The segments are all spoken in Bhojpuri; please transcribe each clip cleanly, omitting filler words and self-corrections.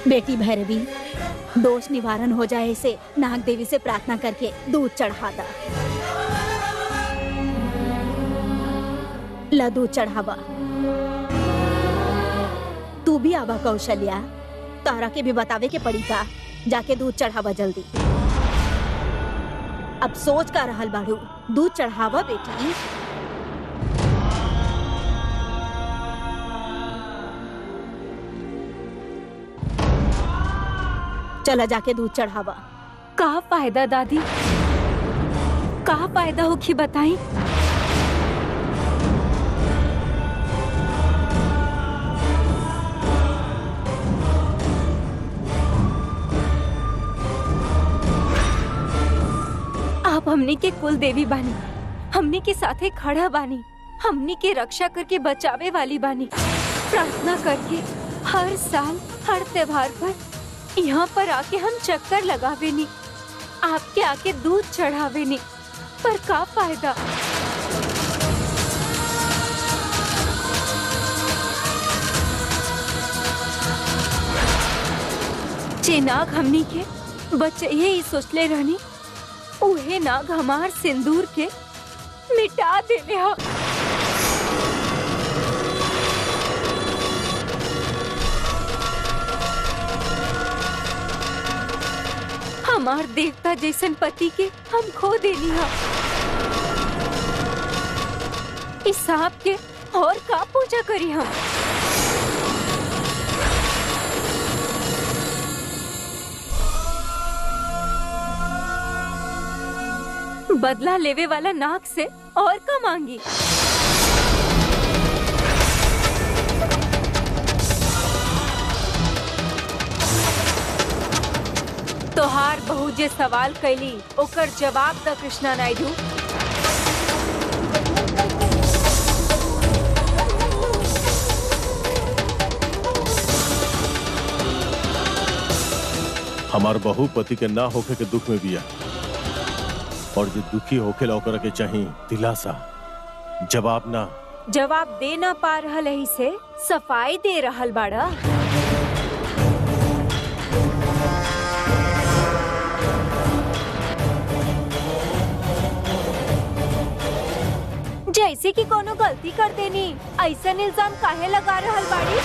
बेटी भैरवी, दोष निवारण हो जाए इसे नाग देवी से प्रार्थना करके दूध चढ़ा दा। ला दूध चढ़ावा। तू भी आवा कौशल्या, तारा के भी बतावे के पड़ी का। जाके दूध चढ़ावा जल्दी। अब सोच का रहल बाड़ू, दूध चढ़ावा बेटी। चला जाके दूध चढ़ावा। का फायदा दादी, का फायदा होखी बताई? आप हमनी के कुल देवी बानी, हमनी के साथे खड़ा बानी, हमनी के रक्षा करके बचावे वाली बानी। प्रार्थना करके हर साल हर त्योहार पर यहाँ पर आके हम चक्कर लगावे नी, आपके आके दूध चढ़ावे नी, पर का फायदा? जे नाग हमनी के बचइये ही सोचले रहनी, उहे नाग हमार सिंदूर के मिटा देले हा। हमार देवता जैसन पति के हम खो देनी हा। इस सांप के और का पूजा करी हम? बदला लेवे वाला नाग से और का मांगी? तोहार बहू जे सवाल कैली ओकर जवाब द कृष्णा नायडू। हमार बहू पति के ना होके के दुख में बिया, और जो दुखी होके ओकरा के चाहिए दिलासा, जवाब ना। जवाब दे ना पा रहल ही से सफाई दे रहल बाड़ा। जैसे कि कोनो गलती कर देनी, ऐसा इल्जाम काहे लगा रहल बाड़ी?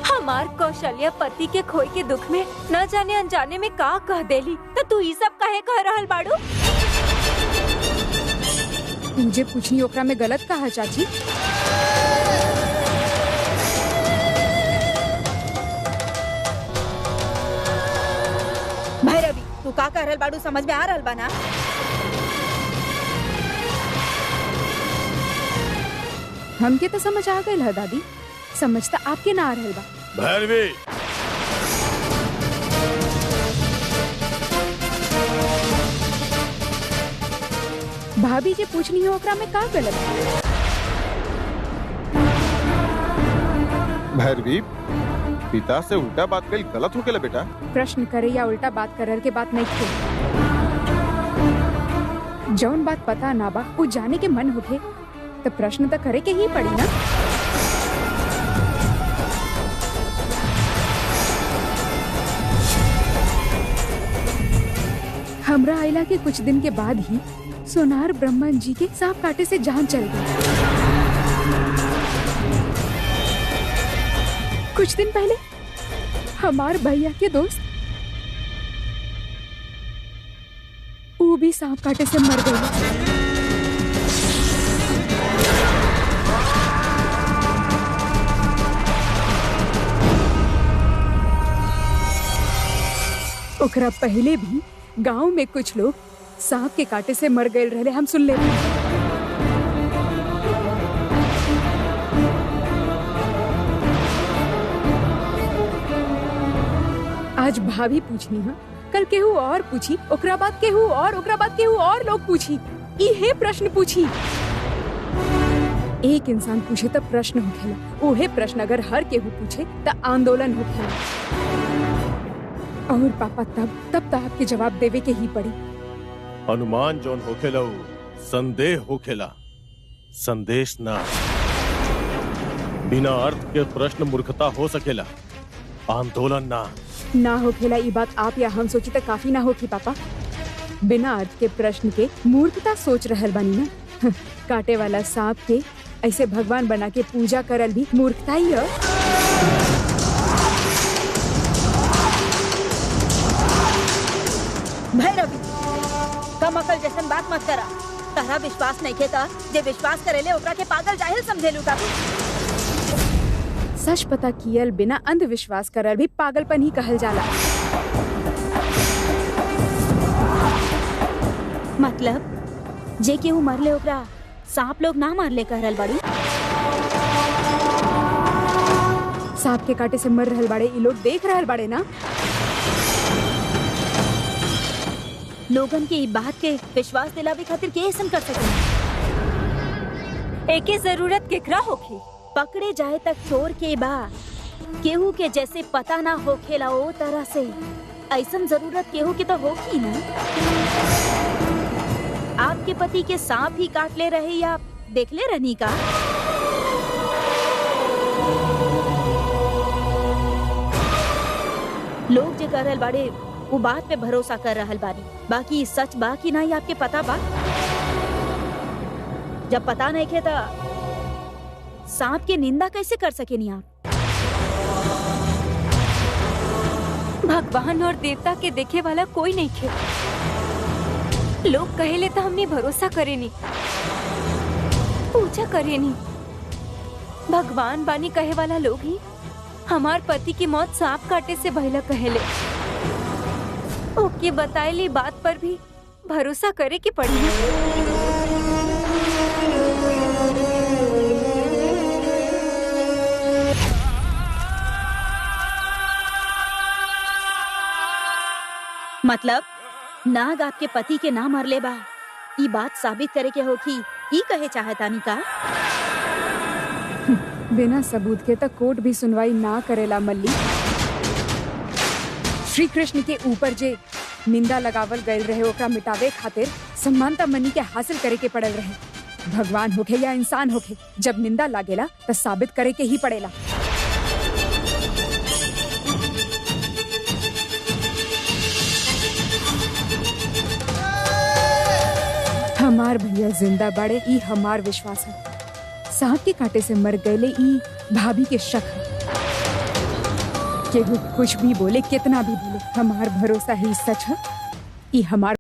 हमार कौशल्या पति के खोए के दुख में न जाने अनजाने में का कह देली, तो तू ये सब काहे कह रहल बाड़ू? मुझे पूछनी ओकरा में गलत कहा चाची? भैरवी, तू का कह रहल बाड़ू समझ में आ रहल बा ना? हमके तो समझ आ गई है दादी, समझता आपके ना आ रहल बा। भैरवी, भाभी जी पूछनी है ओकरा में का गलत? भैरवी, पिता से उल्टा बात कल गलत हो गया बेटा। प्रश्न करे या उल्टा बात करर के बात नहीं थे। जौन बात पता ना बा वो जाने के मन होखे तो प्रश्न तो करे के ही पड़ी ना। हमरा आइला के कुछ दिन के बाद ही सोनार ब्रह्मन जी के सांप काटे से जान चल गई। कुछ दिन पहले हमार भैया के दोस्त वो भी सांप काटे से मर गए। ओकरा पहले भी गांव में कुछ लोग सांप के काटे से मर गए रहे, हम सुन ले। आज भाभी पूछनी है, कल केहू और पूछी, ओकरा बाद केहू और, ओकरा बाद केहू और लोग पूछी, इहे प्रश्न पूछी। एक इंसान पूछे तब प्रश्न होखेला, ओहे प्रश्न अगर हर केहू पूछे तब आंदोलन होखेला। और पापा तब आपके जवाब देवे के ही पड़ी। अनुमान जोन होखेला संदेह होखेला, संदेश ना। बिना अर्थ के प्रश्न मूर्खता हो सकेला, आंदोलन ना होखेला। ई बात आप या हम सोची त काफी ना होखी पापा। बिना अर्थ के प्रश्न के मूर्खता सोच रहल बानी ना। काटे वाला सांप के ऐसे भगवान बना के पूजा करल भी मूर्खता ही है। भैरवी, कम अकल जैसन बात मत करा। तारा विश्वास नहीं खेता, जे विश्वास करेले ओकरा के पागल जाहिल समझेलू का। सच पता कियल बिना अंधविश्वास करल भी पागलपन ही कहल जाला। मतलब जे केहू मरले ओकरा सांप लोग ना मारले कह रहल बाड़ी। सांप के काटे से मर रहल बाड़े, ई लोग देख रहल बाड़े ना। लोगन के ई बात के विश्वास दिलावे खातिर के ऐसन कर सके? एके जरूरत केकरा होखी? पकड़े जाए तक चोर के बा, केहू के जैसे पता ना होखेला ओ तरह से ऐसन जरूरत केहू के तो होगी ना। आपके पति के सांप ही काट ले रहे या देख ले रहनी का? लोग जे कर रहल बाड़े वो बात पे भरोसा कर रहल बानी, बाकी सच बा कि नहीं आपके पता बा? जब पता नहीं खे तो सांप की निंदा कैसे कर सकेनी आप? भगवान और देवता के देखे वाला कोई नहीं खे। लोग कहेले तो हमने भरोसा करेनी, पूजा करेनी। भगवान बानी कहे वाला लोग ही हमार पति की मौत सांप काटे से भइला कहेले। ओके बताएली बात पर भी भरोसा करे की पड़ी। मतलब नाग आपके पति के ना मरले बा, ई बात साबित करे के होखी, ई कहे चाहतानी का? बिना सबूत के तक कोर्ट भी सुनवाई ना करेला मल्ली। श्री कृष्ण के ऊपर जे निंदा लगावल गयल रहे ओकरा मिटावे खातिर समानता मनी के हासिल करे के पड़ल रहे। भगवान होखे या इंसान होखे, जब निंदा लागेला तो साबित करे के ही पड़ेला। हमार भैया जिंदा बड़े ई हमार विश्वास है। सांप के कांटे से मर गए ई भाभी के शक है। केहू कुछ भी बोले, कितना भी बोले, हमार भरोसा ही सच है। ई हमार